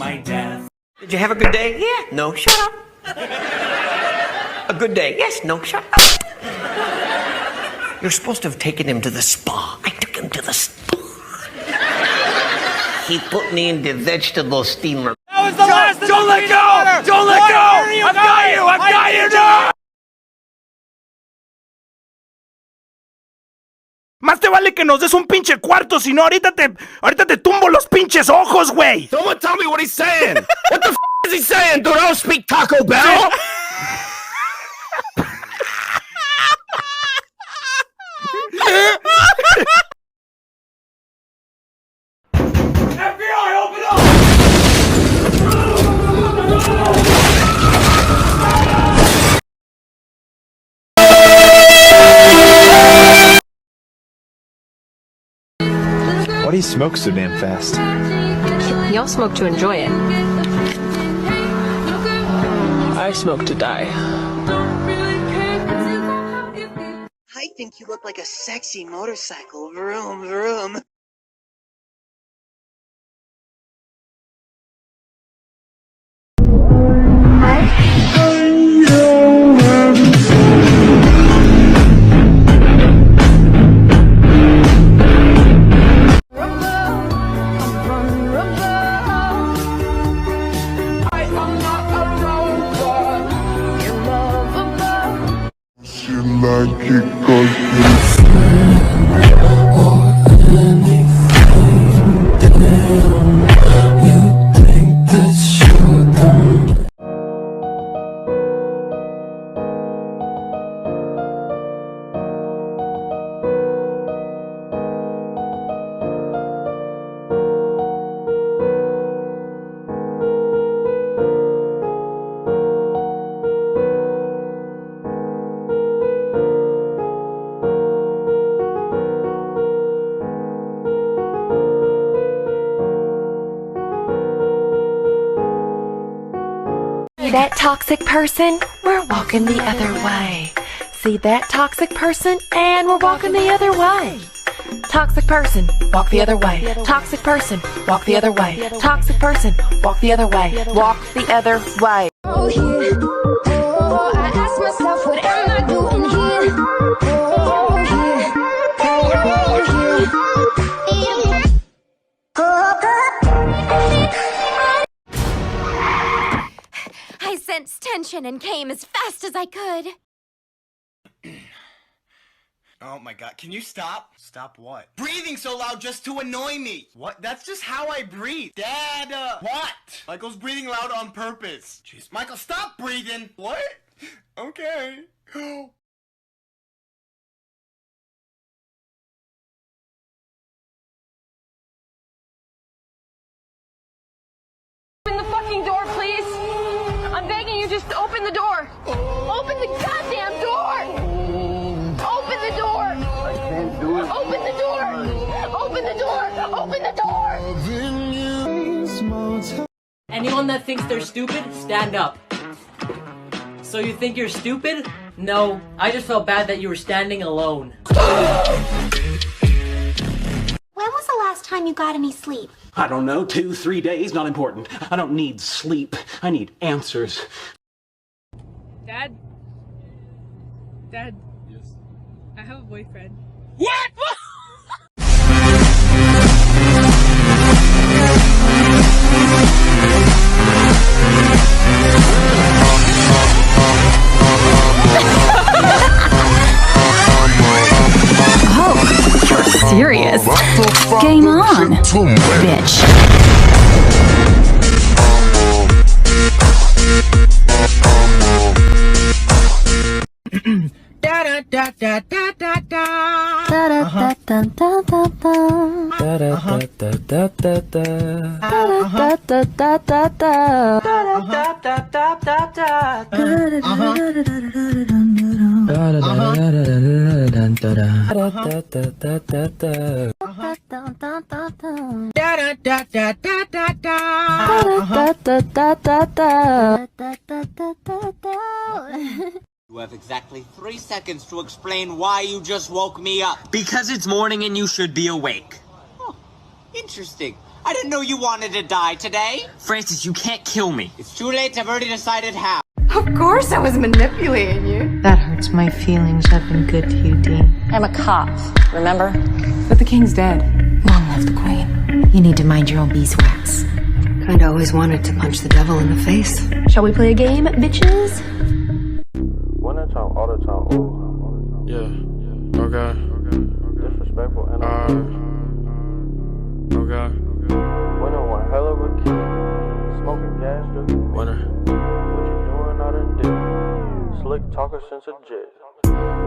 my death. Did you have a good day? Yeah. No, shut up. A good day? Yes. No, shut up. You're supposed to have taken him to the spa. I took him to the spa. He put me in the vegetable steamer. That was the last. Don't let go! Don't let go! I've got you! I've got you! No! Más te vale que nos des un pinche cuarto, si no ahorita te tumbo los pinches ojos, güey. Someone tell me what he's saying. What the is he saying? Dude, I don't speak Taco Bell. FBI, open up! Why do you smoke so damn fast? Y'all smoke to enjoy it. I smoke to die. I think you look like a sexy motorcycle. Vroom, vroom. See that toxic person? We're walking the other way. See that toxic person? And we're walking the other way. Toxic person, walk the other way. Toxic person, walk the other way. Toxic person, walk the other way. Walk the other way. Oh, yeah. Oh, I ask myself, what am I doing here? Oh, yeah. Oh, yeah. I sensed tension and came as fast as I could. Oh my god, can you stop? Stop what? Breathing so loud just to annoy me! What? That's just how I breathe. Dad, what? Michael's breathing loud on purpose. Jeez, Michael, stop breathing! What? Okay. Open the fucking door, please! I'm begging you, just open the door! Open the goddamn door! Open the door! I can't do it. Open the door! Open the door! Open the door! Anyone that thinks they're stupid, stand up. So you think you're stupid? No, I just felt bad that you were standing alone. When was the last time you got any sleep? I don't know, 2-3 days, not important. I don't need sleep. I need answers. Dad? Dad? Yes? I have a boyfriend. What? Serious. Game on, bitch. Da da da da da da da. Da da da da da da da. Da da da da da da. Da da da da da da. Da da da da da da. You have exactly 3 seconds to explain why you just woke me up. Because it's morning and you should be awake. Oh, interesting. I didn't know you wanted to die today. Francis, you can't kill me. It's too late. I've already decided how. Of course I was manipulating you. That hurts my feelings. I've been good to you, Dean. I'm a cop, remember? But the king's dead. Long live the queen. You need to mind your own beeswax. Kinda always wanted to punch the devil in the face. Shall we play a game, bitches? One time, all the time, ooh. Yeah, okay. Disrespectful and okay. Winner one hell of a kid. Smoking gas, drinking winner. What you doing out in dick? Slick talker since a jet.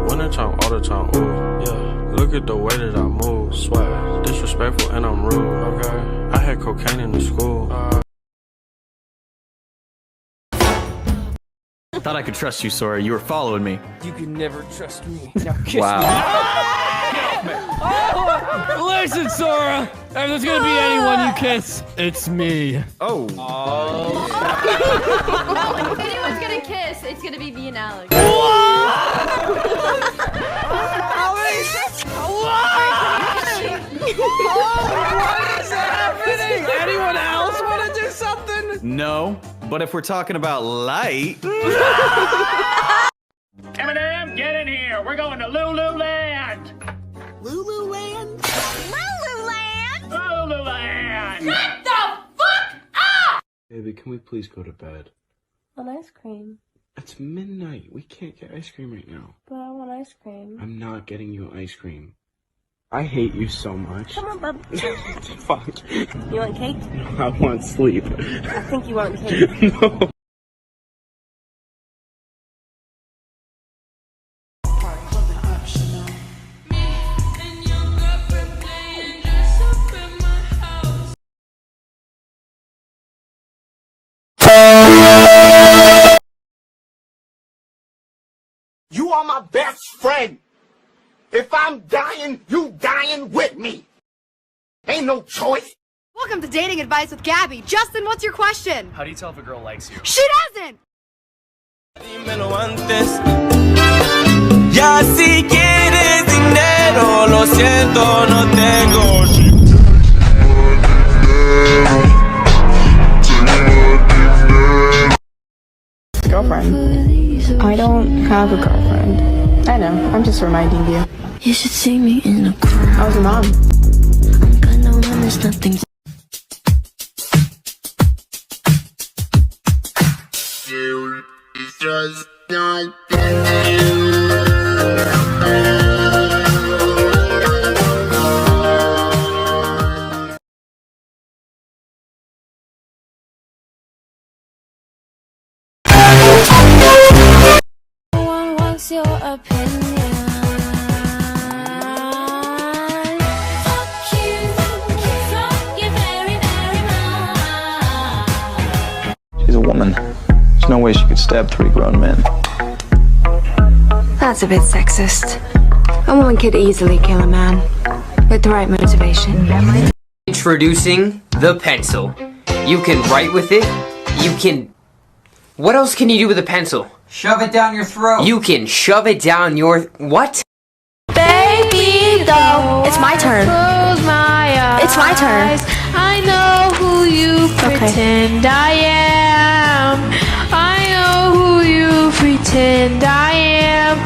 Winter time, all the time, ooh, yeah. Look at the way that I move, swag. Disrespectful and I'm rude, okay. I had cocaine in the school. Thought I could trust you, Sora. You were following me. You can never trust me. Now kiss Wow. me. Oh, listen, Sora. If there's gonna be anyone you kiss, it's me. Oh. If anyone's gonna kiss, it's gonna be me and Alex. What is happening? Anyone else want to do something? No, but if we're talking about light... Eminem, get in here. We're going to Lululand. Lululand? Lululand? Lululand. Shut the fuck up! Baby, can we please go to bed? On ice cream. It's midnight. We can't get ice cream right now. But I want ice cream. I'm not getting you ice cream. I hate you so much. Come on, bub. Fuck. You want cake? I want sleep. I think you want cake. No. You are my best friend. If I'm dying, you dying with me. Ain't no choice. Welcome to Dating Advice with Gabby. Justin, what's your question? How do you tell if a girl likes you? She doesn't! Ya si quieres dinero, lo siento, no tengo. Girlfriend. I don't have a girlfriend. I know, I'm just reminding you. You should see me in a crowd. I was your mom. I'm gonna run, there's nothing. It's just not What's your opinion? Fuck you from your very, very mouth. She's a woman. There's no way she could stab 3 grown men. That's a bit sexist. A woman could easily kill a man with the right motivation. Introducing the pencil. You can write with it. You can... What else can you do with a pencil? Shove it down your throat. You can shove it down your... What? Baby, though. It's my turn. Close my eyes. It's my turn. I know who you pretend I am. I know who you pretend I am.